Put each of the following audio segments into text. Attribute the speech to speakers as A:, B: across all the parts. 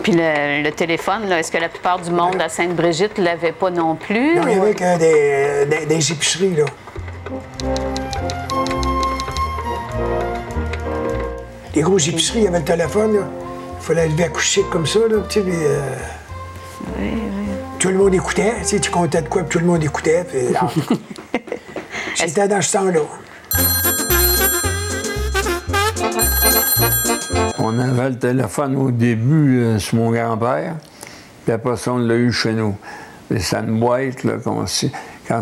A: Puis le téléphone, est-ce que la plupart du monde à Sainte-Brigitte ne l'avait pas non plus?
B: Non, il n'y avait que des épiceries, là. Les grosses épiceries, il y avait le téléphone, là. Il fallait lever à coucher comme ça, là, tu sais, puis,
A: Oui.
B: tout le monde écoutait, tu sais, tu comptais de quoi, puis tout le monde écoutait, puis... C'était dans ce temps-là.
C: On avait le téléphone au début sur mon grand-père, puis après ça, on l'a eu chez nous. C'était une boîte, là, quand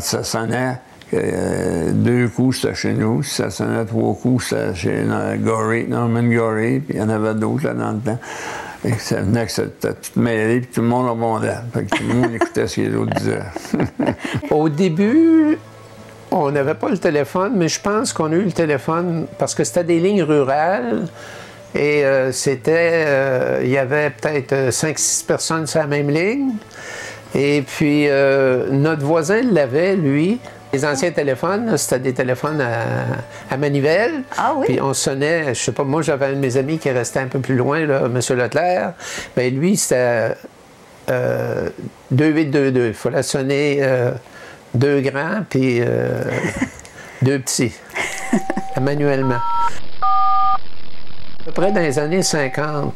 C: ça sonnait, 2 coups, c'était chez nous. Si ça sonnait 3 coups, c'était chez Norman Gorey, puis il y en avait d'autres là dans le temps. Et ça venait que c'était tout mêlé, puis tout le monde rebondait. Fait que tout le monde écoutait ce que les autres disaient.
D: Au début, on n'avait pas le téléphone, mais je pense qu'on a eu le téléphone parce que c'était des lignes rurales. Et il y avait peut-être 5-6 personnes sur la même ligne. Et puis, notre voisin l'avait, lui. Les anciens téléphones, c'était des téléphones à manivelle.
A: Ah oui?
D: Puis on sonnait, je sais pas, moi j'avais un de mes amis qui restait un peu plus loin, là, M. Leclerc. Bien lui, c'était 2822. Il fallait sonner 2 grands puis 2 petits, manuellement. À peu près dans les années 53-55,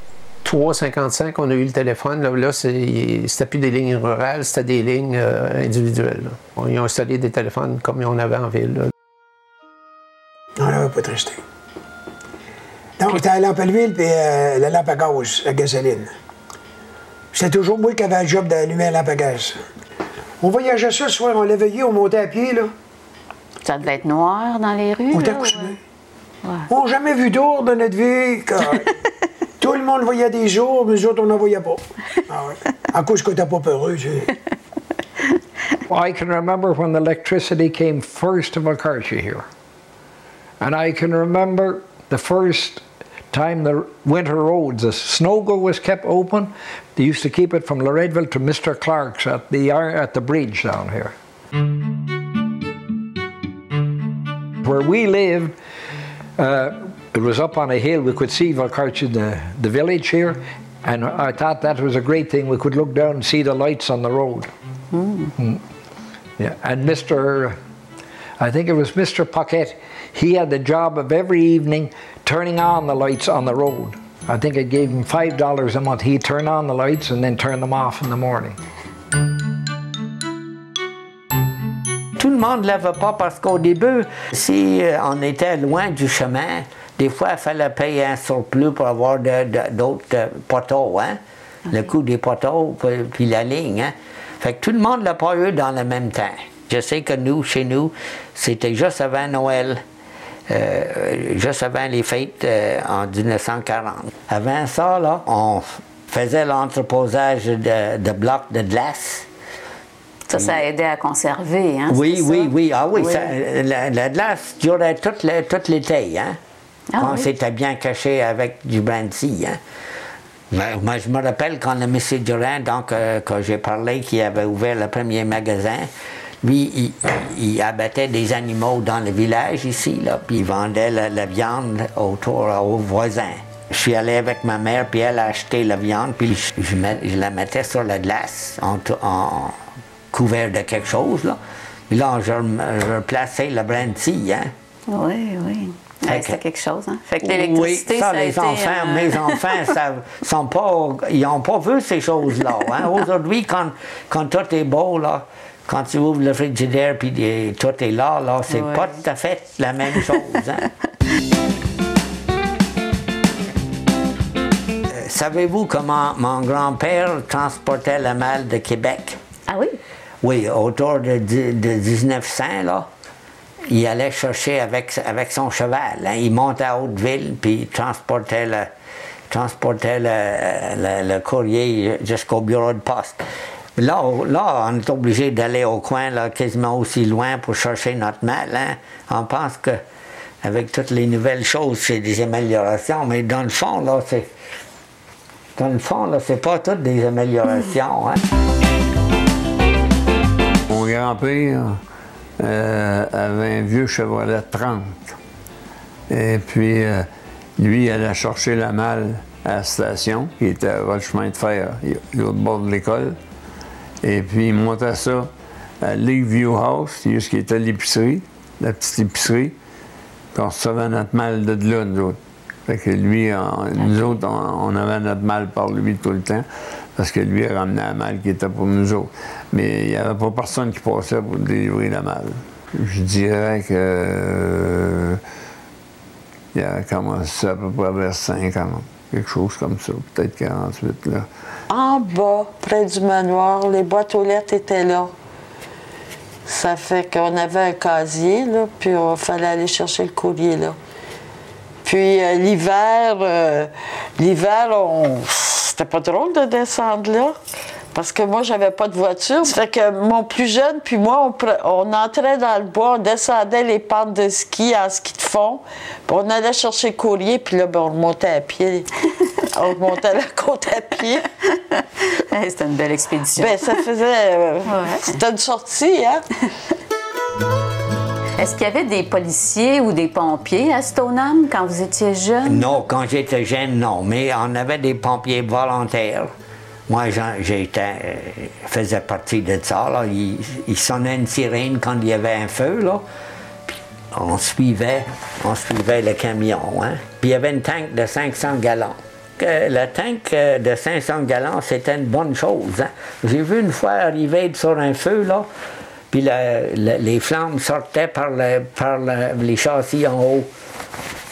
D: on a eu le téléphone. Là c'était plus des lignes rurales, c'était des lignes individuelles. Là. Ils ont installé des téléphones comme on avait en ville. Là.
B: On n'avait pas de resté. Donc, c'était la lampe à l'huile puis la lampe à gaz, la gasoline. C'était toujours moi qui avais le job d'allumer la lampe à gaz. On voyageait ça le soir, on l'a veillé, on montait à pied, là.
A: Ça devait être noir dans les rues.
B: On était couché. On n'a jamais vu d'ours dans notre vie. Tout le monde voyait des jours, mais nous autres, on n'en voyait pas. Ah ouais. À cause que t'as pas peureux, tu sais.
E: I can remember when the electricity came first to Valcartier here. And I can remember the first time the winter roads, the Snogo was kept open. They used to keep it from Loretteville to Mr. Clark's at the bridge down here. Where we lived, it was up on a hill. We could see Valcartier, the village here, and I thought that was a great thing. We could look down and see the lights on the road. Yeah, and I think it was Mr. Paquette, he had the job of every evening turning on the lights on the road. I think it gave him $5 a month. He'd turn on the lights and then turn them off in the morning.
F: Tout le monde ne l'avait pas parce qu'au début, si on était loin du chemin, des fois il fallait payer un surplus pour avoir d'autres poteaux, hein? Le coût des poteaux, puis la ligne. Hein? Fait que tout le monde ne l'a pas eu dans le même temps. Je sais que nous, chez nous, c'était juste avant Noël, juste avant les fêtes en 1940. Avant ça, là, on faisait l'entreposage de blocs de glace.
A: Ça a aidé à conserver, hein?
F: Oui, oui, oui. Ah oui,
A: oui.
F: Ça, la glace durait tout l'été, hein?
A: Ah,
F: On
A: oui.
F: s'était bien caché avec du brandy, hein? Moi, je me rappelle quand le monsieur Durand, donc, quand j'ai parlé, qui avait ouvert le premier magasin, lui, il abattait des animaux dans le village ici, là, puis il vendait la viande aux voisins. Je suis allé avec ma mère, puis elle a acheté la viande, puis je la mettais sur la glace, en couvert de quelque chose, là. Puis là, je replaçais le brandy, hein.
A: Oui, oui. Ouais, c'était quelque chose, hein? Fait que l'électricité,
F: oui, ça les
A: été,
F: enfants, mes enfants, ils n'ont pas vu ces choses-là, hein. Aujourd'hui, quand tout est beau, là, quand tu ouvres le frigidaire puis tout est là, c'est pas tout à fait la même chose, hein. Savez-vous comment mon grand-père transportait le mal de Québec?
A: Ah oui?
F: Oui, autour de 1900, là, il allait chercher avec son cheval. Hein. Il montait à Hauteville, puis il transportait le courrier jusqu'au bureau de poste. Là, on est obligé d'aller au coin, là, quasiment aussi loin pour chercher notre mal. Hein. On pense qu'avec toutes les nouvelles choses, c'est des améliorations, mais dans le fond, là, c'est pas toutes des améliorations. Hein.
C: Mon grand-père avait un vieux Chevrolet 30. Et puis, lui, il allait chercher la malle à la station, qui était à le chemin de fer, l'autre bord de l'école. Et puis, il montait ça à Lakeview House, ce qui était l'épicerie, la petite épicerie. Puis on recevait notre mal de là, nous autres. Fait que lui, nous autres, on avait notre mal par lui tout le temps, parce que lui, il ramenait la malle qui était pour nous autres. Mais il n'y avait pas personne qui passait pour délivrer la malle. Je dirais que il a commencé à peu près vers 50 ans, quelque chose comme ça, peut-être 48 là.
G: En bas, près du manoir, les boîtes aux lettres étaient là. Ça fait qu'on avait un casier, là, puis il fallait aller chercher le courrier là. Puis l'hiver, c'était pas drôle de descendre là, parce que moi, j'avais pas de voiture. Ça fait que mon plus jeune, puis moi, on entrait dans le bois, on descendait les pentes de ski en ski de fond, puis on allait chercher le courrier, puis là, ben, on remontait à pied. On remontait la côte à pied.
A: C'était une belle expédition.
G: Ben, ça faisait... C'était une sortie, hein?
A: Est-ce qu'il y avait des policiers ou des pompiers à Stoneham quand vous étiez jeune?
F: Non, quand j'étais jeune, non. Mais on avait des pompiers volontaires. Moi, faisais partie de ça. Là. Ils sonnaient une sirène quand il y avait un feu. Là. Puis on suivait le camion. Hein. Puis il y avait une tank de 500 gallons. Le tank de 500 gallons, c'était une bonne chose. Hein. J'ai vu une fois arriver sur un feu, là, puis les flammes sortaient par les châssis en haut.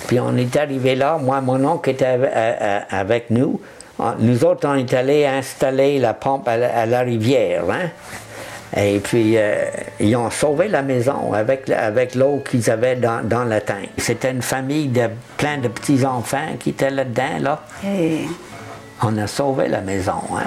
F: Puis on est arrivé là, moi, mon oncle était avec nous. Nous autres, on est allés installer la pompe à la rivière. Hein? Et puis, ils ont sauvé la maison avec l'eau qu'ils avaient dans la tank. C'était une famille de plein de petits-enfants qui étaient là-dedans. Là.
A: Hey.
F: On a sauvé la maison. Hein?